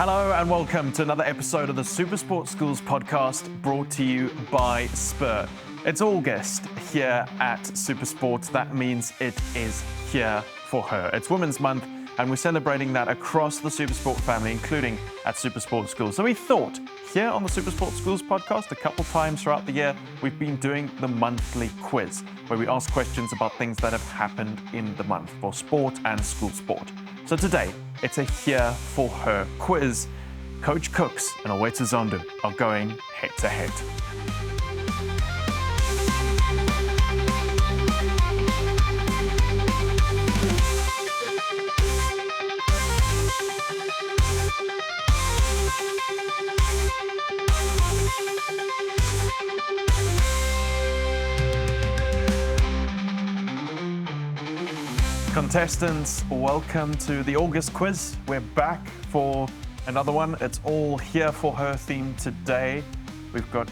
Hello and welcome to another episode of the SuperSport Schools podcast brought to you by Spur. It's August here at SuperSport. That means it is here for her. It's Women's Month and we're celebrating that across the SuperSport family, including at SuperSport Schools. So we thought here on the SuperSport Schools podcast, a couple times throughout the year, we've been doing the monthly quiz, where we ask questions about things that have happened in the month for sport and school sport. So today, it's a Here for Her quiz. Coach Kooks and Olwethu are going head to head. Contestants, welcome to the August quiz. We're back for another one. It's all Here for Her theme today. We've got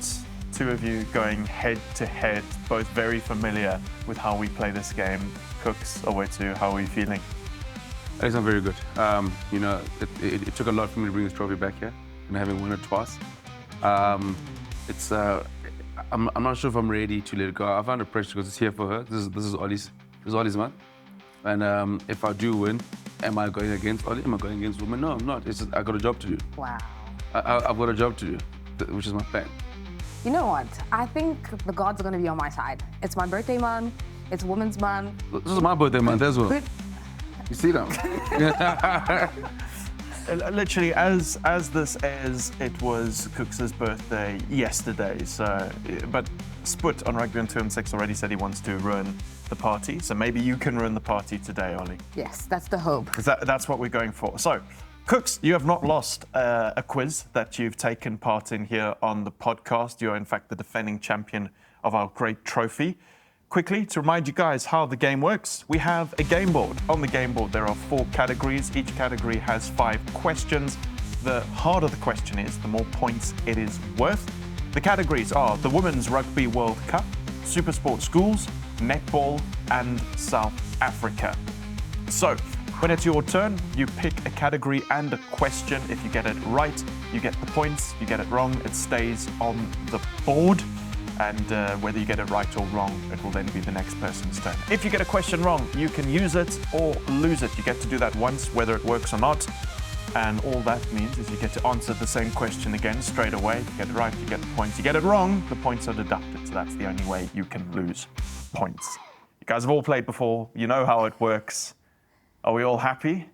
two of you going head to head, both very familiar with how we play this game. Kooks, Olwethu, how are you feeling? I'm very good. It took a lot for me to bring this trophy back here, and having won it twice. I'm not sure if I'm ready to let it go. I found it pressure because it's here for her. This is Ollie's month. And if I do win, am I going against Ollie? Am I going against women? No, I'm not. It's just, I got a job to do. Wow. I've got a job to do, which is my plan. You know what? I think the gods are going to be on my side. It's my birthday month. It's Women's Month. This is my birthday month as well. You see them? Literally, as this airs, it was Kooks' birthday yesterday. So, but Sput on Rugby and 2-6 already said he wants to ruin the party. So maybe you can ruin the party today, Ollie. Yes, that's the hope. Because that's what we're going for. So, Kooks, you have not lost a quiz that you've taken part in here on the podcast. You are, in fact, the defending champion of our great trophy. Quickly, to remind you guys how the game works, we have a game board. On the game board, there are 4 categories. Each category has 5 questions. The harder the question is, the more points it is worth. The categories are the Women's Rugby World Cup, SuperSport Schools, Netball, and South Africa. So, when it's your turn, you pick a category and a question. If you get it right, you get the points. You get it wrong, it stays on the board. And whether you get it right or wrong, it will then be the next person's turn. If you get a question wrong, you can use it or lose it. You get to do that once, whether it works or not. And all that means is you get to answer the same question again straight away. You get it right, you get the points. You get it wrong, the points are deducted. So that's the only way you can lose points. You guys have all played before. You know how it works. Are we all happy?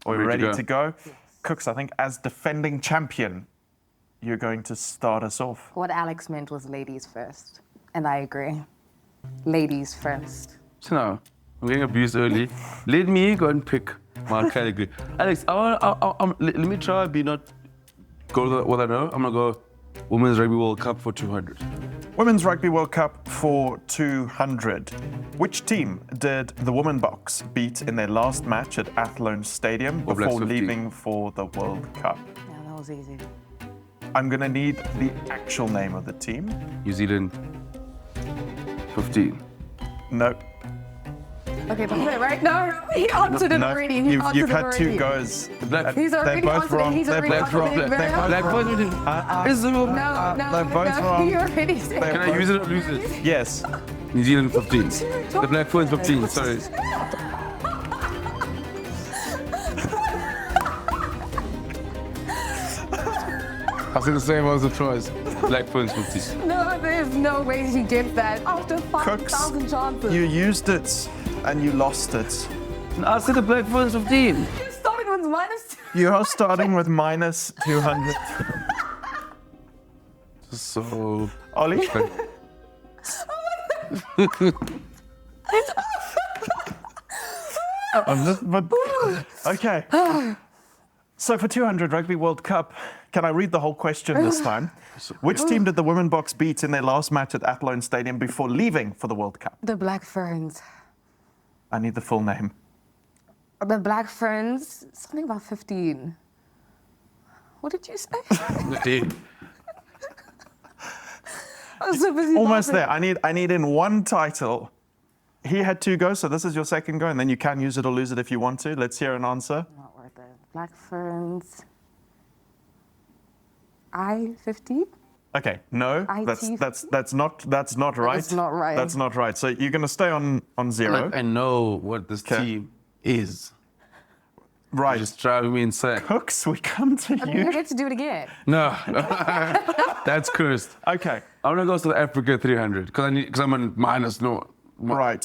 Are we ready to go? Yes. Kooks, I think as defending champion, you're going to start us off. What Alex meant was ladies first. And I agree. Ladies first. So now, I'm getting abused early. Let me go and pick my category. Alex, let me try not go with what I know. I'm going to go Women's Rugby World Cup for 200. Women's Rugby World Cup for 200. Which team did the Women Box beat in their last match at Athlone Stadium before leaving for the World Cup? Yeah, that was easy. I'm going to need the actual name of the team. New Zealand 15. No. Okay, but wait, right? No, he answered it already. You've had 2 goes. He's already answered it. He's already answered it. Black points. They're both wrong. You already said. Can I use it or lose it? Yes. New Zealand 15. The Black Points 15, sorry. I said the same as the choice. Black Points 15. No, there's no way he did that. After 5,000 chances. You used it and you lost it. I said the Black Points 15. You're starting with -2. You are starting with -200. So... Ollie? Okay. So for 200 Rugby World Cup, can I read the whole question this time? Which team did the Women Box beat in their last match at Athlone Stadium before leaving for the World Cup? The Black Ferns. I need the full name. The Black Ferns, something about 15. What did you say? 15. I was so busy Almost laughing. there. I need in one title. He had 2 goes, so this is your second go, and then you can use it or lose it if you want to. Let's hear an answer. Not worth it. Black Ferns. I-50? Okay, no, that's not right. That's not right. That's not right. So you're going to stay on zero. Like, I know what this team is. Right. Just driving me insane. Cooks, we come to You you. get to do it again. No, that's cursed. Okay, I'm gonna go South Africa 300 because I'm on minus no. right.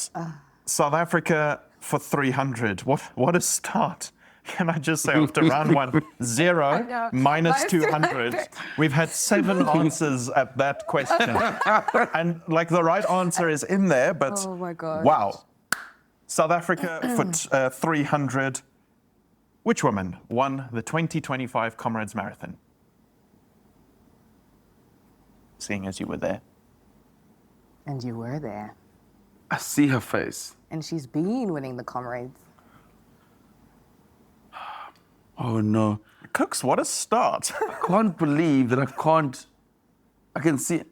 South Africa for 300. What a start. Can I just say after round 1, 0 know. minus 200. We've had 7 answers at that question. And like the right answer is in there, but Oh my God. wow. South Africa for 300. Which woman won the 2025 Comrades Marathon? Seeing as you were there. And you were there. I see her face. And she's been winning the Comrades. Oh no! Cooks, what a start. I can't believe that I can see it.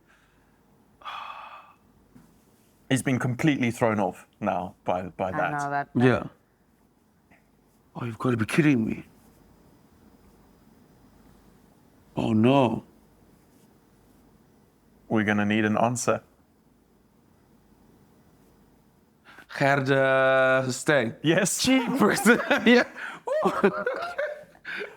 He's been completely thrown off now by that. I know that. Yeah. Oh, you've got to be kidding me. Oh no. We're going to need an answer. Gerda Stang. Yes. Jeepers. Yeah.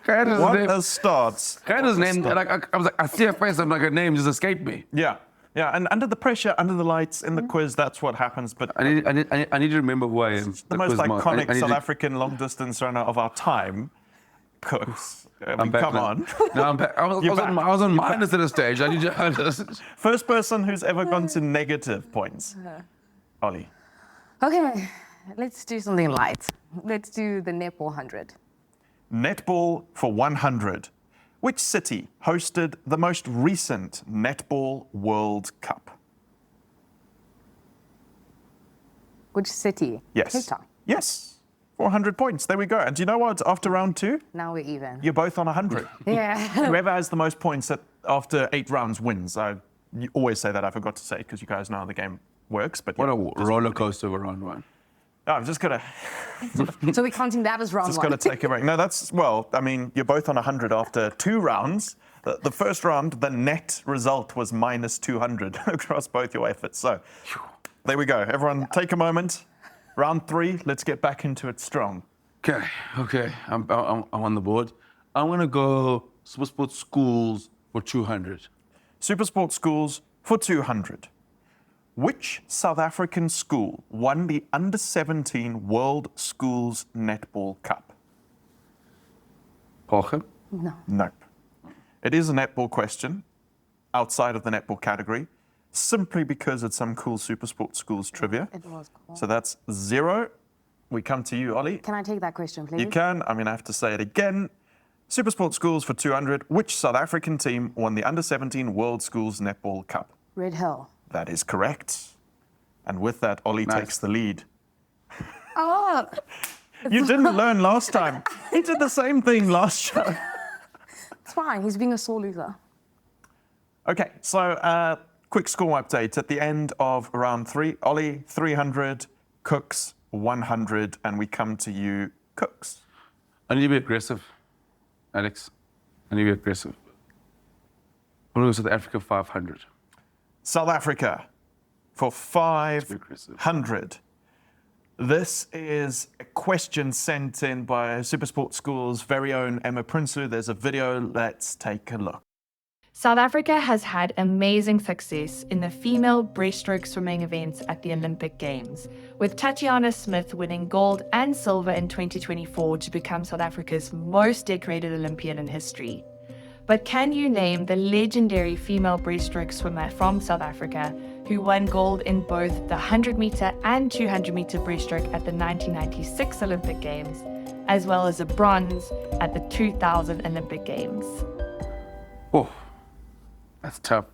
Gerda's What name. a start. Gerda's name. Like, I was like, I see her face. I'm like, her name just escaped me. Yeah. Yeah, and under the pressure, under the lights, in the quiz, that's what happens. But I need to remember who I am. the most iconic South to- African long-distance runner of our time, Cooks. I mean, I'm back come now. on. No, I'm back. I You're was on minus at a stage. I need to. First person who's ever gone to negative points. Ollie. Okay, let's do something light. Let's do the netball 100. Netball for 100. Which city hosted the most recent Netball World Cup? Which city? Yes. Cape Town. Yes. 400 points. There we go. And do you know what? After round 2, Now we're even. you're both on 100. Yeah. Whoever has the most points after 8 rounds wins. You always say that. I forgot to say because you guys know how the game works. But What yeah, a roller coaster of a round 1. I've just got to So we're counting that as round just 1. got to take a break. No, I mean, you're both on 100 after 2 rounds. The first round, the net result was minus 200 across both your efforts. So there we go. Everyone, take a moment. Round 3, let's get back into it strong. Okay. I'm on the board. I'm gonna go SuperSport schools for 200. SuperSport schools for 200. Which South African school won the Under-17 World Schools Netball Cup? Pochem? No. Nope. It is a netball question outside of the netball category, simply because it's some cool SuperSport schools trivia. It was cool. So that's 0. We come to you, Ollie. Can I take that question, please? You can. I mean, I have to say it again. SuperSport schools for 200. Which South African team won the Under-17 World Schools Netball Cup? Red Hill. That is correct. And with that, Ollie takes the lead. Oh, You didn't learn last time. He did the same thing last show. it's fine. He's being a sore loser. Okay, so quick score update. At the end of round 3, Ollie 300, Cooks 100, and we come to you, Cooks. I need to be aggressive, Alex. I need to be aggressive. I'm gonna go South Africa 500. South Africa for 500. This is a question sent in by SuperSport School's very own Emma Prinsloo. There's a video. Let's take a look. South Africa has had amazing success in the female breaststroke swimming events at the Olympic Games, with Tatiana Smith winning gold and silver in 2024 to become South Africa's most decorated Olympian in history. But can you name the legendary female breaststroke swimmer from South Africa who won gold in both the 100-meter and 200-meter breaststroke at the 1996 Olympic Games, as well as a bronze at the 2000 Olympic Games? Oh, that's tough.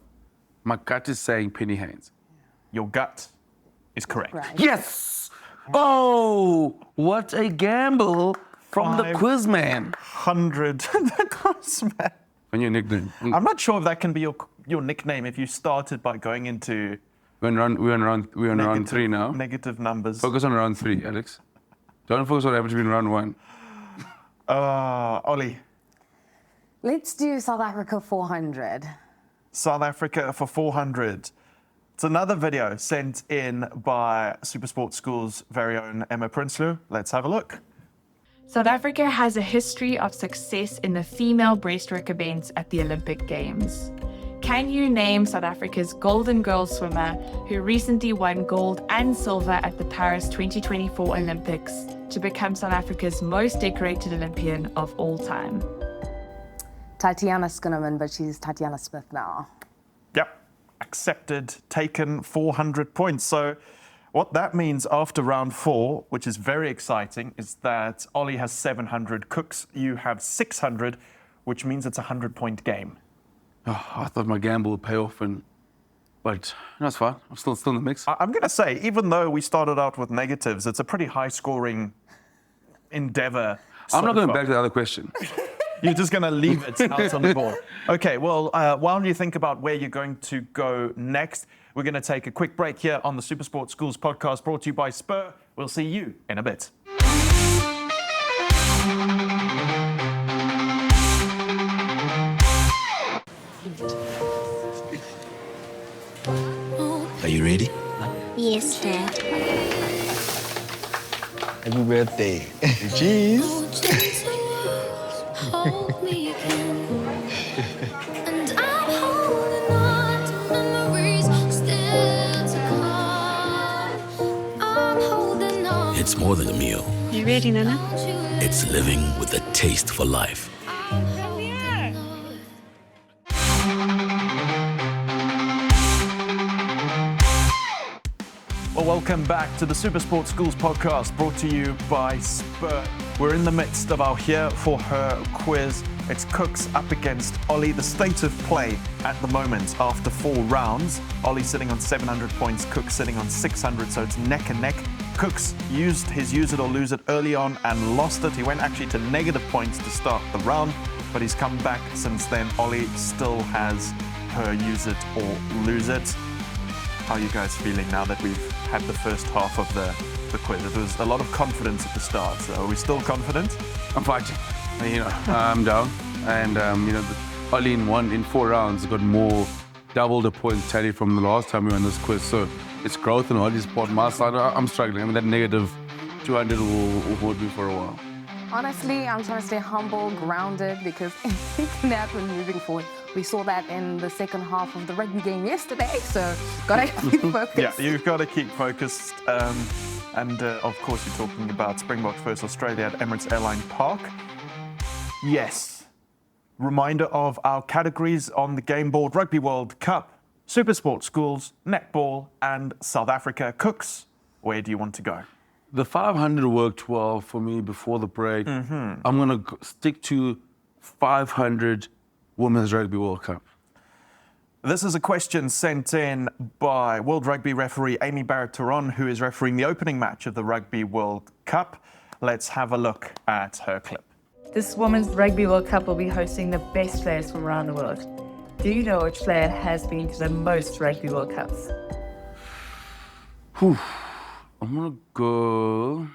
My gut is saying Penny Haynes. Your gut is correct. Right. Yes! Oh, what a gamble from the 500. quiz man. 100. The Crossman. And your nickname. I'm not sure if that can be your nickname if you started by going into We're on round 3 now. negative numbers. Focus on round 3, Alex. Don't focus on what happened to be in round 1. Ollie. Let's do South Africa 400. South Africa for 400. It's another video sent in by SuperSport School's very own Emma Prinsloo. Let's have a look. South Africa has a history of success in the female breaststroke events at the Olympic Games. Can you name South Africa's golden girl swimmer who recently won gold and silver at the Paris 2024 Olympics to become South Africa's most decorated Olympian of all time? Tatiana Skunneman, but she's Tatiana Smith now. Yep, accepted, taken 400 points. So what that means after round 4, which is very exciting, is that Ollie has 700, Kooks, you have 600, which means it's a 100-point game. Oh, I thought my gamble would pay off, but no, it's fine. I'm still in the mix. I'm going to say, even though we started out with negatives, it's a pretty high-scoring endeavor. I'm not going back to the other question. You're just going to leave it out on the board. Okay, well, while you think about where you're going to go next, we're going to take a quick break here on the SuperSport Schools podcast brought to you by Spur. We'll see you in a bit. Are you ready? Yes, Dad. Happy birthday. Cheese. Hold me again. And I'm holding on to memories still to come. I'm holding on. It's more than a meal. You ready, Nana? It's living with a taste for life. Well, welcome back to the SuperSport Schools podcast brought to you by Spur. We're in the midst of our Here for Her quiz. It's Kooks up against Ollie. The state of play at the moment after 4 rounds. Ollie sitting on 700 points, Kooks sitting on 600, so it's neck and neck. Kooks used his use it or lose it early on and lost it. He went actually to negative points to start the round, but he's come back since then. Ollie still has her use it or lose it. How are you guys feeling now that we've had the first half of the quiz? It was a lot of confidence at the start. So are we still confident? I'm fighting. I'm down. And, Ollie in 4 rounds got double the points tally from the last time we were in this quiz. So it's growth on Ollie's part. My side, I'm struggling. I mean, that negative 200 will hold me for a while. Honestly, I'm trying to stay humble, grounded, because anything can happen moving forward. We saw that in the second half of the rugby game yesterday, so gotta keep focused. Yeah, you've got to keep focused. And of course, you're talking about Springboks versus Australia at Emirates Airline Park. Yes. Reminder of our categories on the game board: Rugby World Cup, SuperSport Schools, Netball, and South Africa. Kooks, where do you want to go? The 500 worked well for me before the break. I'm going to stick to 500 Women's Rugby World Cup. This is a question sent in by World Rugby referee Amy Barrett-Turon, who is refereeing the opening match of the Rugby World Cup. Let's have a look at her clip. This Women's Rugby World Cup will be hosting the best players from around the world. Do you know which player has been to the most Rugby World Cups? I'm going to go...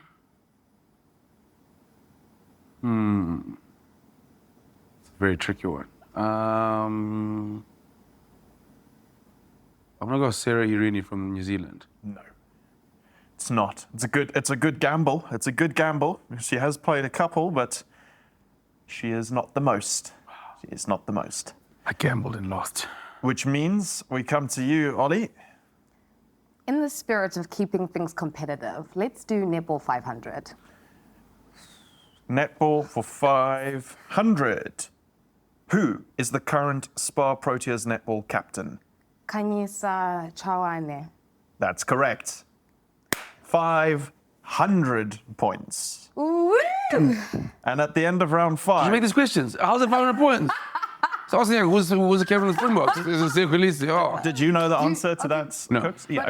It's a very tricky one. I'm going to go Sarah Irini from New Zealand. No, it's not. It's a good gamble. It's a good gamble. She has played a couple, but she is not the most. She is not the most. I gambled and lost. Which means we come to you, Ollie. In the spirit of keeping things competitive, let's do netball 500. Netball for 500. Who is the current Spar Proteas netball captain? Kanyisa Chawane. That's correct. 500 points. Woo! And at the end of round Did you 5... make these questions? How's it 500 points? So I was thinking, who's the captain of the Springboks? Is it Sekou Lisi? Oh. Did you know the answer to that, No. Kooks? Yeah.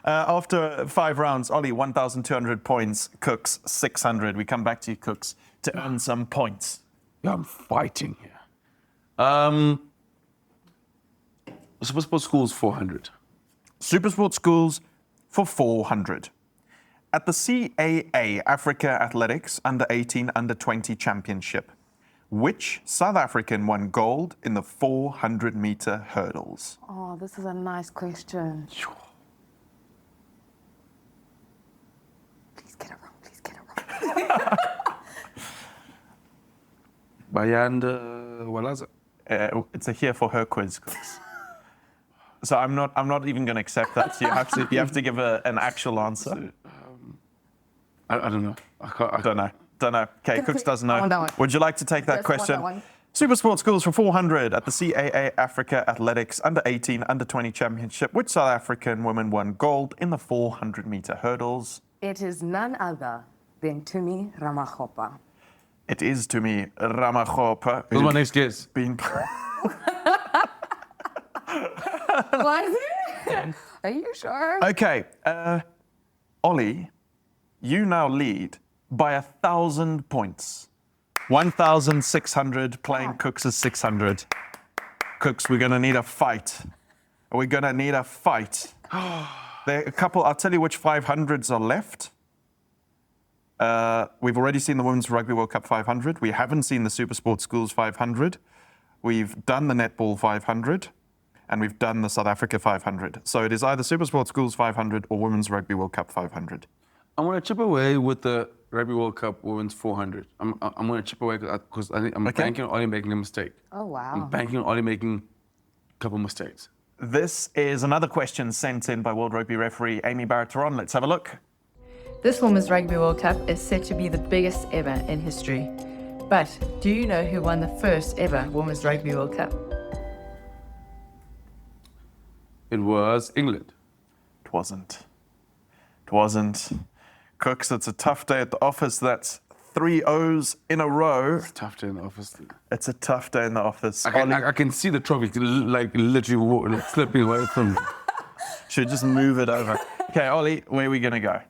After 5 rounds, Ollie, 1,200 points. Kooks, 600. We come back to you, Kooks, to earn some points. Yeah, I'm fighting here. SuperSport Schools 400. SuperSport Schools for 400. At the CAA Africa Athletics Under-18, Under-20 Championship, which South African won gold in the 400-meter hurdles? Oh, this is a nice question. Please get it wrong. Please get it wrong. Bayanda Walaza. It's a here for her quiz, Cooks. So I'm not even going to accept that. So you have to give an actual answer. I don't know. I Don't know. Okay, Cooks doesn't I want that know. one. Would you like to take that Yes, I want question? that one. SuperSport schools for 400 at the CAA Africa Athletics Under-18, Under-20 Championship. Which South African woman won gold in the 400-meter hurdles? It is none other than Tumi Ramagopa. It is Tumi Ramagopa. Who's my next guess? Been Was it? Are you sure? Okay, Ollie, you now lead by 1,000 points. 1,600 playing Cooks is 600. Cooks, we're going to need a fight. We're going to need a fight. There are a couple, I'll tell you which 500s are left. We've already seen the Women's Rugby World Cup 500. We haven't seen the SuperSport Schools 500. We've done the Netball 500. And we've done the South Africa 500. So it is either SuperSport Schools 500 or Women's Rugby World Cup 500. I'm going to chip away with the Rugby World Cup Women's 400. I'm going to chip away because I think I'm banking on Ollie making a mistake. Oh, wow. I'm banking on Ollie making a couple mistakes. This is another question sent in by World Rugby referee Amy Barrett-Teron. Let's have a look. This Women's Rugby World Cup is set to be the biggest ever in history. But do you know who won the first ever Women's Rugby World Cup? It was England. It wasn't. It wasn't. Cooks, it's a tough day at the office. That's 3 O's in a row. Tough day in the office. It's a tough day in the office. I can see the trophy like literally slipping away from me. Should just move it over. Okay, Ollie, where are we going to go?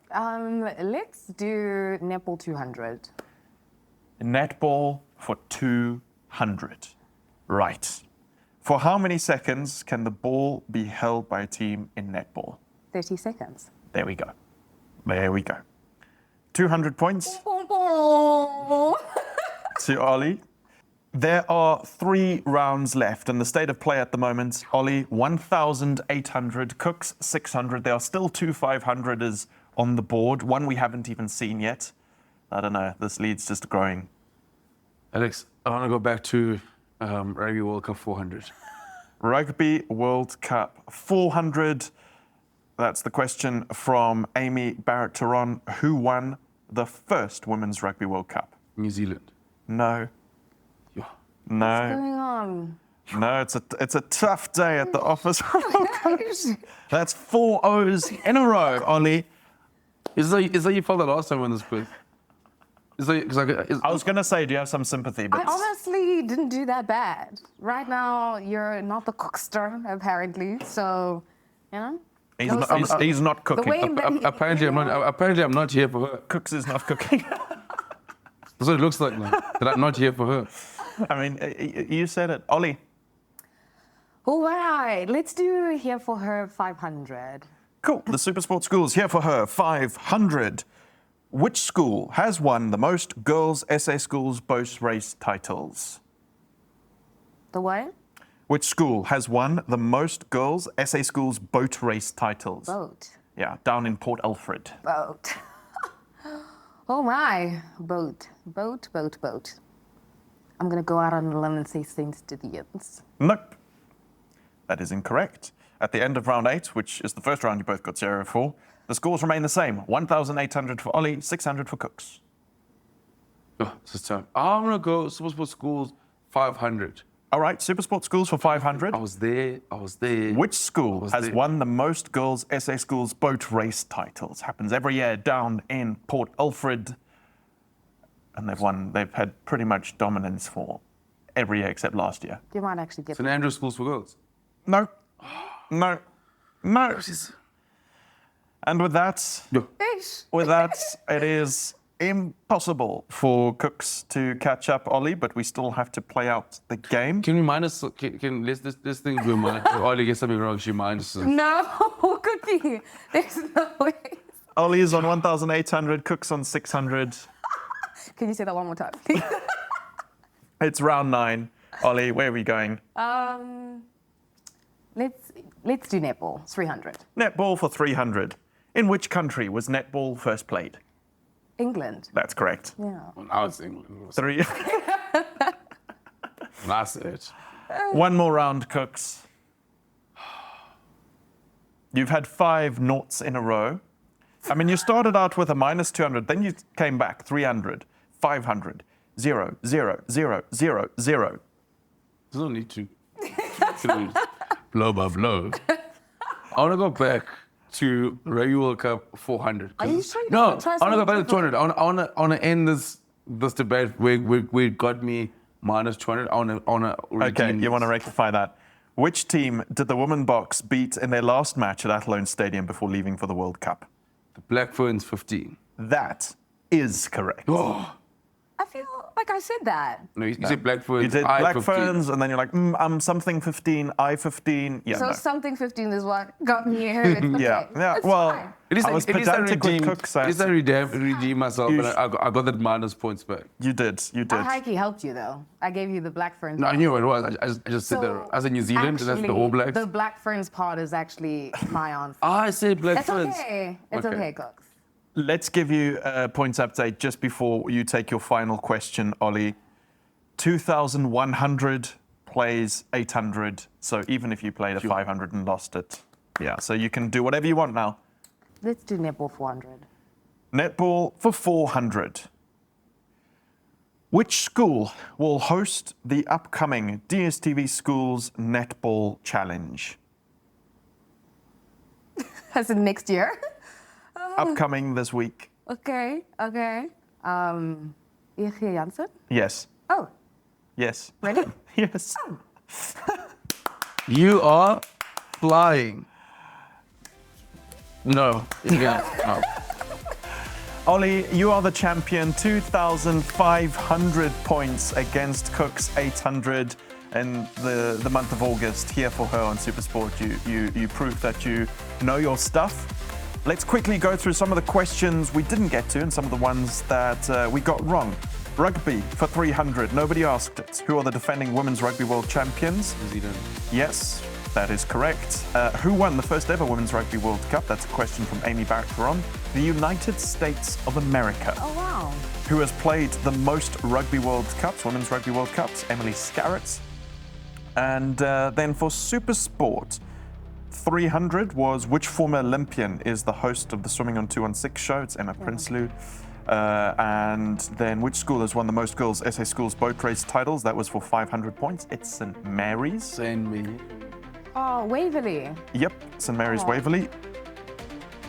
Let's do netball 200. Netball for 200. Right. For how many seconds can the ball be held by a team in netball? 30 seconds. There we go. There we go. 200 points to Ollie. There are 3 rounds left in the state of play at the moment. Ollie, 1,800. Cooks, 600. There are still 2 500ers on the board. One we haven't even seen yet. I don't know. This lead's just growing. Alex, I want to go back to Rugby World Cup 400. Rugby World Cup 400. That's the question from Amy Barrett-Teron. Who won the first Women's Rugby World Cup? New Zealand. No. Yeah. No. What's going on? No, it's a tough day at the office. That's 4 O's in a row, Ollie. Is that you felt that last time on this quiz? I was going to say, do you have some sympathy? But I honestly didn't do that bad. Right now, you're not the cookster, apparently. So, you know? he's not The way cooking. that Apparently, I'm not here for her. Cooks is not cooking. That's what it looks like now. That I'm not here for her. I mean, you said it. Ollie. All right, let's do here for her 500. Cool. The SuperSport schools here for her 500. Which school has won the most girls' SA schools boat race titles? The what? Which school has won the most girls' SA schools boat race titles? Boat. Yeah, down in Port Alfred. Boat. Oh my, boat. Boat. I'm going to go out on a limb and say St. Stithians. Nope. That is incorrect. At the end of round 8, which is the first round you both got 0 for, the scores remain the same. 1,800 for Ollie, 600 for Cooks. Oh, this is tough. I'm going to go SuperSport Schools 500. All right, SuperSport schools for 500. I was there. Which school has there. won the most girls' SA schools boat race titles? Happens every year down in Port Alfred. And they've had pretty much dominance for every year except last year. You might actually get St. Andrews Schools for Girls. No. And with that, it is impossible for Cooks to catch up Ollie, but we still have to play out the game. Can you mind us? Can this thing be mine? Ollie gets something wrong, she minds us. No, Cookie. There's no way. Ollie is on 1,800, Kooks on 600. Can you say that one more time? It's round 9. Ollie, where are we going? Let's do netball. It's 300. Netball for 300. In which country was netball first played? England. That's correct. Yeah. When I was England. 3. That's it. One more round, Kooks. You've had 5 noughts in a row. I mean, you started out with a minus 200, then you came back 300, 500, 0, 0, 0, 0, 0. There's no need to blow by blow. I want to go back to Rugby World Cup 400. Are you sure you No, don't try I want to go back to something 200. I want to end this debate where it got me minus 200. I want to Okay, you want to rectify that. Which team did the women box beat in their last match at Athlone Stadium before leaving for the World Cup? The Black Ferns 15. That is correct. Oh, I feel like I said that. no, you said Black Ferns. You did I Black 15. Ferns, and then you're like, I'm something 15, I 15. Yeah, So no. something 15 is what got me here. It's okay. Yeah. It's Well, fine. I was pedantic with Kooks. At least I redeem myself, You and I got that minus points back. You did. I hikey helped you though. I gave you the Black Ferns. No, I knew what it was. I just said that. So, As in New Zealand, that's the actually, All Blacks. The Black Ferns part is actually my answer. I said Black It's Ferns. okay. It's okay, Kooks. Let's give you a points update just before you take your final question, Ollie. 2,100 plays 800. So even if you played a 500 and lost it, yeah. So you can do whatever you want now. Let's do netball 400. Netball for 400. Which school will host the upcoming DSTV Schools Netball Challenge? As in next year? Upcoming this week. Okay. E.G. Jansen? Yes. Oh, Yes. ready? Yes. You are flying. No. Yeah. No. Ollie, you are the champion. 2,500 points against Kooks 800 in the month of August here for her on SuperSport. You proved that you know your stuff. Let's quickly go through some of the questions we didn't get to and some of the ones that we got wrong. Rugby for 300. Nobody asked it. Who are the defending Women's Rugby World Champions? New Zealand. Yes, that is correct. Who won the first ever Women's Rugby World Cup? That's a question from Amy Barron. The United States of America. Oh, wow. Who has played the most Rugby World Cups, Women's Rugby World Cups? Emily Scarrett. And then for SuperSport, 300 was which former Olympian is the host of the Swimming on 216 show? It's Emma Prinsloo. And then which school has won the most girls SA Schools boat race titles? That was for 500 points. It's St. Mary's. Send me. Oh, Waverley. Yep, St. Mary's Waverley.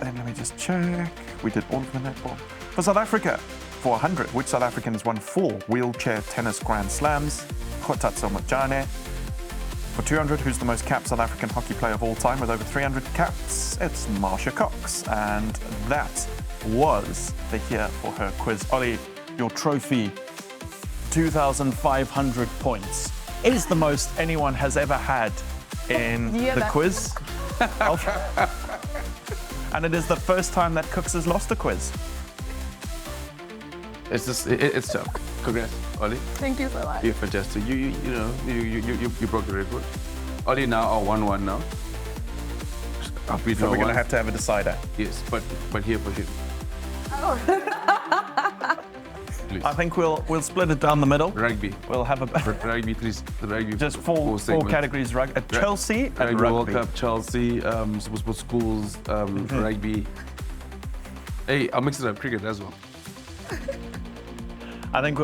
And let me just check. We did all of the netball. For South Africa, for 100, which South African has won 4 wheelchair tennis Grand Slams? Kgotatso Mojane. For 200, who's the most capped South African hockey player of all time with over 300 caps? It's Marsha Cox. And that was the Here for Her quiz. Ollie, your trophy, 2,500 points, is the most anyone has ever had in the quiz. And it is the first time that Kooks has lost a quiz. It's tough. Congrats, Ollie. Thank you so much. You're fantastic. You broke the record. Ollie now are 1-1 now. I've beaten So we're her going to once. have to have a decider. Yes, but here for him. Please. I think we'll split it down the middle. Rugby. We'll have a Rugby, please. The rugby. just four segments. categories: Chelsea and Rugby World rugby. Cup, Chelsea, SuperSport schools, rugby. Hey, I'll mix it up. Cricket as well. I think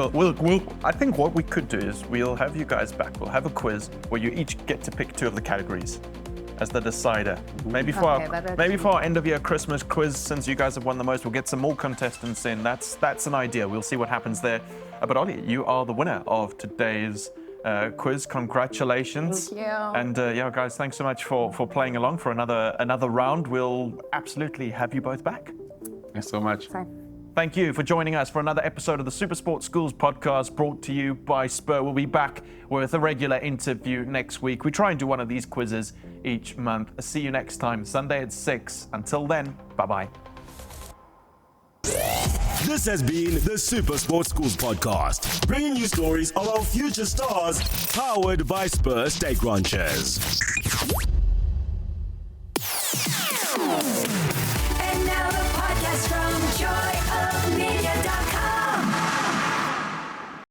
I think what we could do is we'll have you guys back. We'll have a quiz where you each get to pick 2 of the categories as the decider. Maybe for our end of year Christmas quiz, since you guys have won the most, we'll get some more contestants in. That's an idea. We'll see what happens there. But Ollie, you are the winner of today's quiz. Congratulations. Thank you. And yeah, guys, thanks so much for playing along for another round. We'll absolutely have you both back. Thanks so much. Thank you for joining us for another episode of the SuperSport Schools podcast brought to you by Spur. We'll be back with a regular interview next week. We try and do one of these quizzes each month. See you next time, Sunday at 6. Until then, bye-bye. This has been the SuperSport Schools podcast, bringing you stories of our future stars, powered by Spur Steak Ranchers.